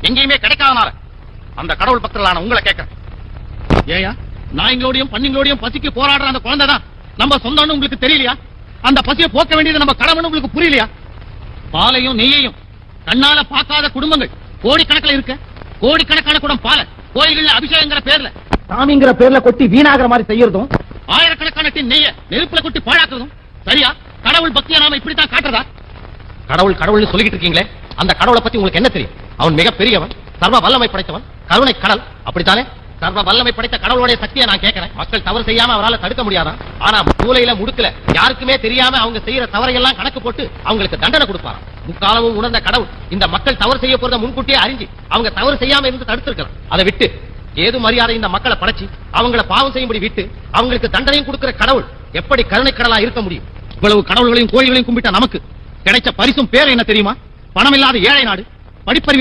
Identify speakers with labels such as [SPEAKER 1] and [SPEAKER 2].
[SPEAKER 1] எங்கேயுமே கிடைக்காதனால அந்த கடவுள் பக்தர்களான உங்களை கேட்கிறேன். ஏயா நாய்களோடையும் பன்னிங்களோடையும் பசிக்கு போராடுற அந்த குழந்தை தான் நம்ம சொந்தம்னு உங்களுக்கு தெரியலையா? அந்த பசியை போக்க வேண்டியது நம்ம கடமைன்னு உங்களுக்கு புரியலையா? பாலையும் நெய்யையும் கண்ணால பார்க்காத குடும்பங்கள் கோடிக்கணக்கில் இருக்க, கோடிக்கணக்கான குடம் பால கோயில்கள் அபிஷேகங்கிற பேர்ல சாமிங்கிற பேர்ல கொட்டி வீணாகிற மாதிரி செய்யறதும், ஆயிரக்கணக்கான டின் நெய்ய நெருப்புல கொட்டி பாழாக்குறதும் சரியா? கடவுள் பக்தியை நாம இப்படித்தான் காட்டுறதா? கடவுள் கடவுள்னு சொல்லிட்டு இருக்கீங்களே, அந்த கடவுளை பத்தி உங்களுக்கு என்ன தெரியும்? அவன் மிக பெரியவன், சர்வ வல்லமை படைத்தவன், கருணை கடல், அப்படித்தானே? சர்வ வல்லமை படைத்த கடவுளுடைய சக்தியை நான் கேட்கிறேன். மக்கள் தவறு செய்யாம அவரால் தடுக்க முடியாதான்? ஆனா மூலையில முடுக்கல யாருக்குமே தெரியாம அவங்க செய்யற தவறையெல்லாம் கணக்கு போட்டு அவங்களுக்கு தண்டனை கொடுப்பாராம். முக்காலமும் உணர்ந்த கடவுள் இந்த மக்கள் தவறு செய்ய போறத முன்கூட்டியே அறிஞ்சு அவங்க தவறு செய்யாம இருந்து தடுத்திருக்கலாம். அதை விட்டு ஏது மரியாதை இந்த மக்களை படைச்சு அவங்கள பாவம் செய்யும்படி விட்டு அவங்களுக்கு தண்டனையும் கொடுக்கிற கடவுள் எப்படி கருணை கடலா இருக்க முடியும்? இவ்வளவு கடவுள்களையும் கோயில்களையும் கும்பிட்ட நமக்கு கிடைச்ச பரிசும் பேர் என்ன தெரியுமா? பணம் இல்லாத ஏழை நாடு, படிப்பறிவு